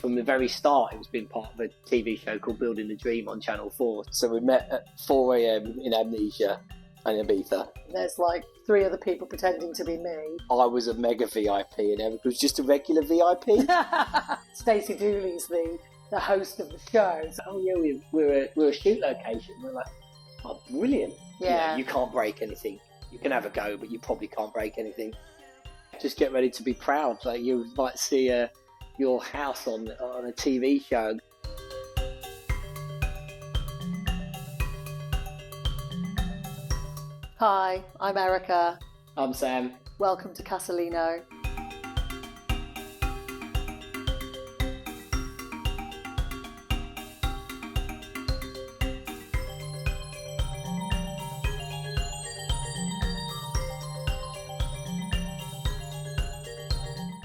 from the very start, it was been part of a TV show called Building the Dream on Channel 4. So we met at 4 a.m. in Amnesia and Ibiza. There's like 3 other people pretending to be me. I was a mega VIP and Eryka was just a regular VIP. Stacey Dooley's the host of the show. So, oh yeah, we're a shoot location. We're like, oh, brilliant. Yeah. You can't break anything. You can have a go, but you probably can't break anything. Just get ready to be proud. Like you might see your house on a TV show. Hi, I'm Eryka. I'm Sam. Welcome to Casalino.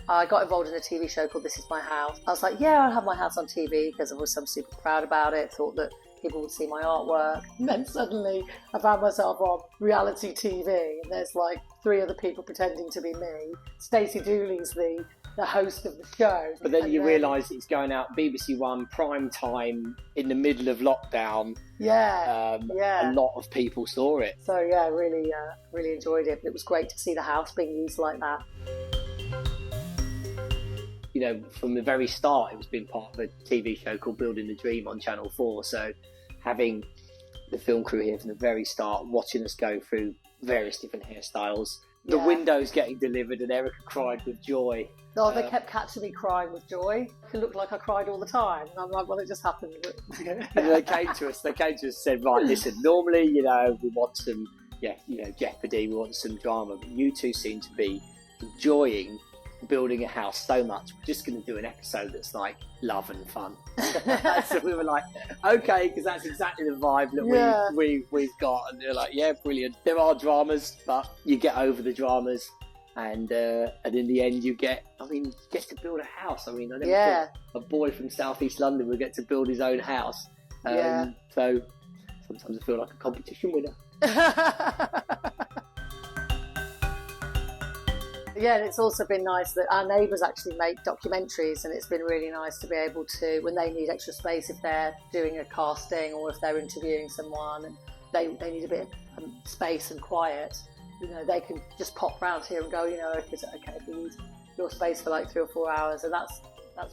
I got involved in a TV show called This Is My House. I was like, yeah, I'll have my house on TV because I'm super proud about it. Thought that people would see my artwork. And then suddenly I found myself on reality TV and there's like 3 other people pretending to be me. Stacey Dooley's the host of the show. But then you realise it's going out BBC One prime time in the middle of lockdown. Yeah. A lot of people saw it. So yeah, really enjoyed it. But it was great to see the house being used like that. You know, from the very start, it was been part of a TV show called Building the Dream on Channel 4. So having the film crew here from the very start, watching us go through various different hairstyles, the windows getting delivered, and Eryka cried with joy. Oh, they kept catching me crying with joy. It looked like I cried all the time. And I'm like, well, it just happened. And they came to us and said, right, listen, normally, we want some, jeopardy, we want some drama, but you two seem to be enjoying building a house so much. We're just going to do an episode that's like love and fun. So we were like, okay, because that's exactly the vibe that we've got. And they're like, yeah, brilliant. There are dramas, but you get over the dramas, and in the end you get to build a house. I never thought a boy from southeast London would get to build his own house. So sometimes I feel like a competition winner. Yeah, and it's also been nice that our neighbours actually make documentaries, and it's been really nice to be able to, when they need extra space, if they're doing a casting or if they're interviewing someone and they need a bit of space and quiet, they can just pop round here and go, is it okay if we use your space for like 3 or 4 hours? And that's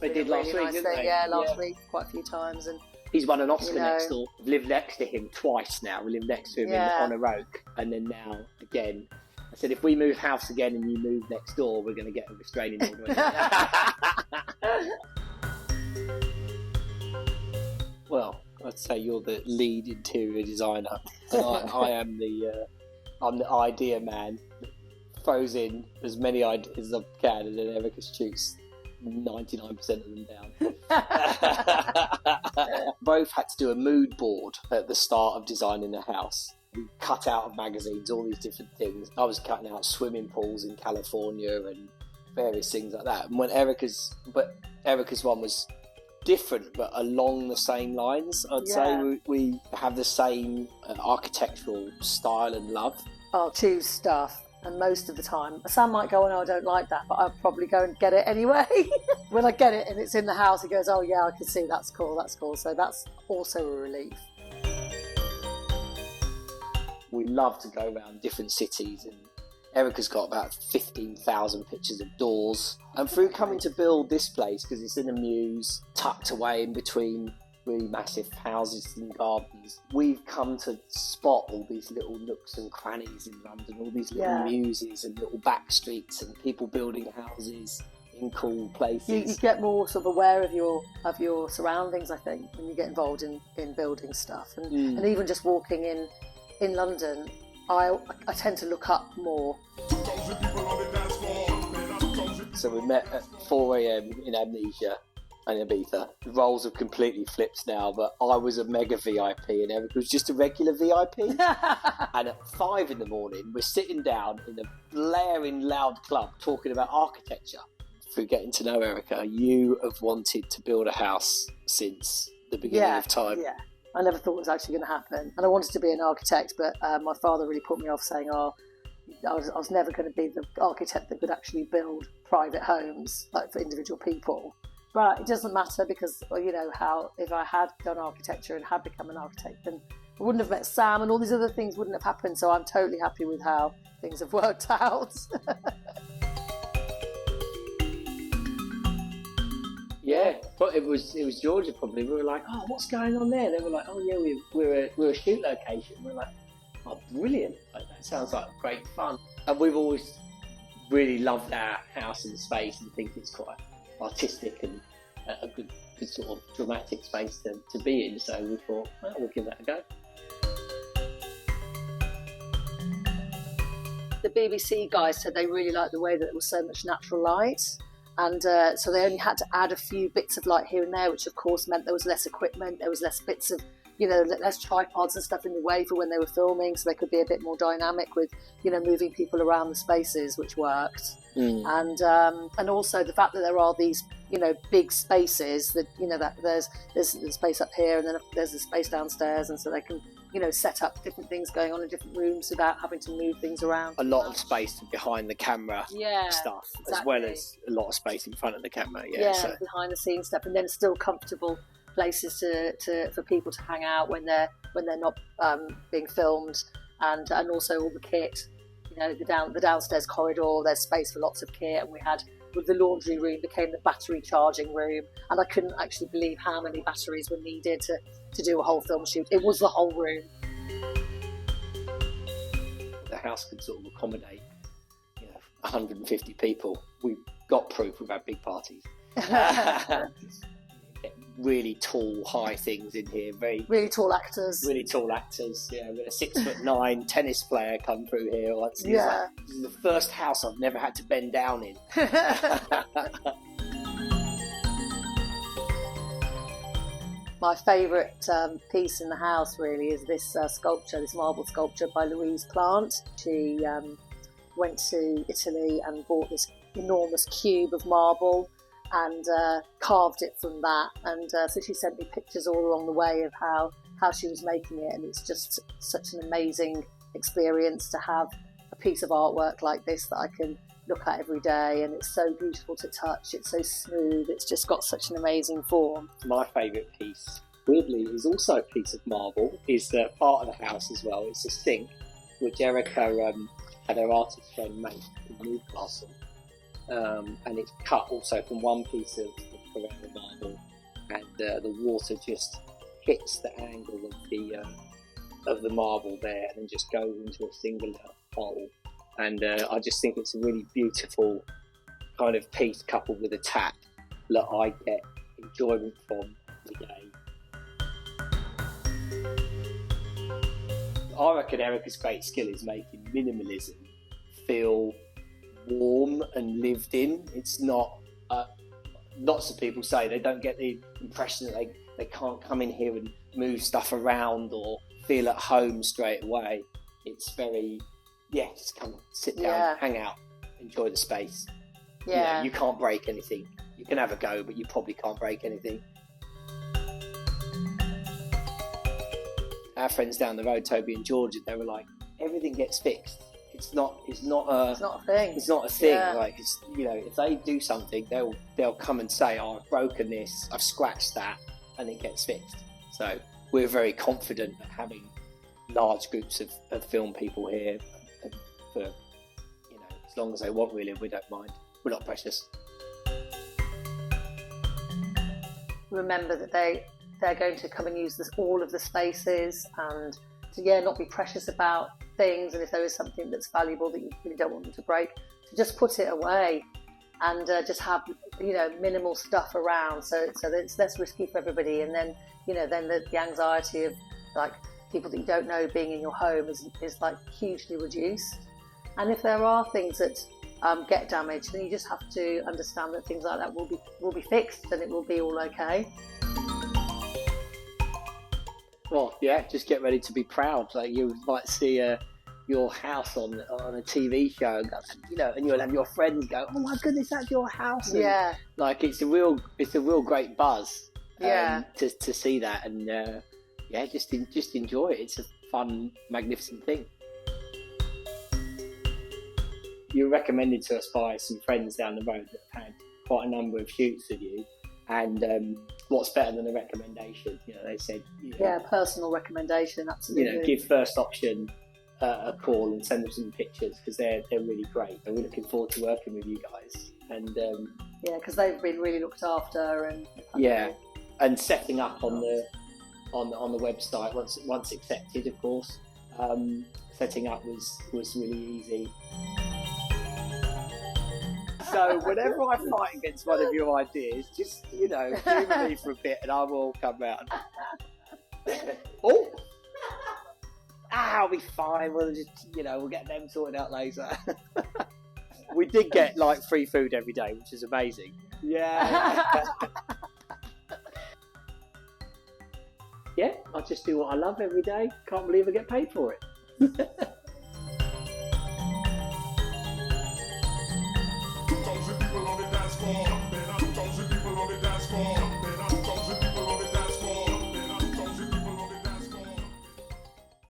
they been did a last really week, nice didn't thing. they? Yeah, last week quite a few times. And he's won an Oscar next door. I've lived next to him twice now. We live next to him on a oak, and then now again. I said, if we move house again and you move next door, we're going to get a restraining order. Well, I'd say you're the lead interior designer. I am I'm the idea man that throws in as many ideas as I can, and then Eryka shoots 99% of them down. Both had to do a mood board at the start of designing the house. We cut out of magazines all these different things. I was cutting out swimming pools in California and various things like that. And when Eryka's one was different, but along the same lines. I'd say we have the same architectural style and love. I'll choose stuff, and most of the time Sam might go, oh no, I don't like that, but I'll probably go and get it anyway. When I get it and it's in the house, he goes, oh yeah, I can see that's cool. So that's also a relief. We love to go around different cities, and Eryka's got about 15,000 pictures of doors. And through coming to build this place, because it's in a mews, tucked away in between really massive houses and gardens, we've come to spot all these little nooks and crannies in London, all these little muses and little back streets and people building houses in cool places. You get more sort of aware of your surroundings, I think, when you get involved in building stuff. And even just walking in London, I tend to look up more. So we met at 4 a.m. in Amnesia and Ibiza. The roles have completely flipped now, but I was a mega VIP and Eryka was just a regular VIP. And at 5 in the morning, we're sitting down in a blaring loud club talking about architecture. Through getting to know Eryka, you have wanted to build a house since the beginning of time. Yeah. I never thought it was actually going to happen. And I wanted to be an architect, but my father really put me off, saying, I was never going to be the architect that could actually build private homes, like for individual people. But it doesn't matter because, well, you know, how if I had done architecture and had become an architect, then I wouldn't have met Sam and all these other things wouldn't have happened. So I'm totally happy with how things have worked out. Yeah, but it was Georgia probably. We were like, oh, what's going on there? They were like, oh yeah, we're a shoot location. We were like, oh, brilliant! Like, that sounds like great fun. And we've always really loved our house and space and think it's quite artistic and a good sort of dramatic space to be in. So we thought, well, we'll give that a go. The BBC guys said they really liked the way that there was so much natural light. And so they only had to add a few bits of light here and there, which of course meant there was less equipment, there was less bits of, you know, less tripods and stuff in the way for when they were filming, so they could be a bit more dynamic with, you know, moving people around the spaces, which worked. And also the fact that there are these, you know, big spaces that, you know, that there's the space up here and then there's the space downstairs, and so they can, you know, set up different things going on in different rooms without having to move things around. A lot of space behind the camera stuff, exactly. As well as a lot of space in front of the camera. So. Behind the scenes stuff, and then still comfortable places for people to hang out when they're not being filmed, and also all the kit. You know, the downstairs corridor, there's space for lots of kit, and we had. With the laundry room became the battery charging room, and I couldn't actually believe how many batteries were needed to do a whole film shoot. It was the whole room. The house could sort of accommodate, you know, 150 people. We've got proof we've had big parties. Really tall, high things in here. Really tall actors. Yeah, we had a 6'9" tennis player come through here once. Yeah. Like, this is the first house I've never had to bend down in. My favourite piece in the house really is this sculpture, this marble sculpture by Louise Plant. She went to Italy and bought this enormous cube of marble and carved it from that, and so she sent me pictures all along the way of how she was making it, and it's just such an amazing experience to have a piece of artwork like this that I can look at every day, and it's so beautiful to touch, it's so smooth, it's just got such an amazing form. My favourite piece, weirdly, is also a piece of marble, is the part of the house as well. It's a sink which Eryka had her artist friend make in Newcastle. And it's cut also from one piece of Carrara marble, and the water just hits the angle of the marble there, and then just goes into a singular hole. And I just think it's a really beautiful kind of piece, coupled with a tap that I get enjoyment from every day. I reckon Eryka's great skill is making minimalism feel warm and lived in. It's not, lots of people say they don't get the impression that they can't come in here and move stuff around or feel at home straight away. It's very, just come sit down, hang out, enjoy the space. Yeah. You can't break anything. You can have a go, but you probably can't break anything. Our friends down the road, Toby and Georgia, they were like, everything gets fixed. It's not a thing. It's not a thing. Yeah. Like, it's, you know, if they do something, they'll come and say, "Oh, I've broken this. I've scratched that," and it gets fixed. So we're very confident at having large groups of film people here, and for, you know, as long as they want. Really, we don't mind. We're not precious. Remember that they're going to come and use all of the spaces, and to not be precious about things, and if there is something that's valuable that you really don't want them to break, to just put it away and just have, you know, minimal stuff around, so that it's less risky for everybody. And then, you know, then the anxiety of like people that you don't know being in your home is like hugely reduced. And if there are things that get damaged, then you just have to understand that things like that will be fixed and it will be all okay. Well, just get ready to be proud. Like, you might see your house on a TV show, you know, and you'll have your friends go, "Oh my goodness, that's your house!" And, like, it's a real great buzz. To see that, and just enjoy it. It's a fun, magnificent thing. You're recommended to us by some friends down the road that have had quite a number of shoots with you. And what's better than a recommendation? They said, personal recommendation, absolutely. Give first option a call and send them some pictures, because they're really great. We're looking forward to working with you guys. And because they've been really looked after, and and setting up on the website once accepted, of course. Setting up was really easy. So whenever I fight against one of your ideas, just humor me for a bit, and I will come round. Oh, I'll be fine. We'll just we'll get them sorted out later. We did get free food every day, which is amazing. Yeah. Yeah, I just do what I love every day. Can't believe I get paid for it.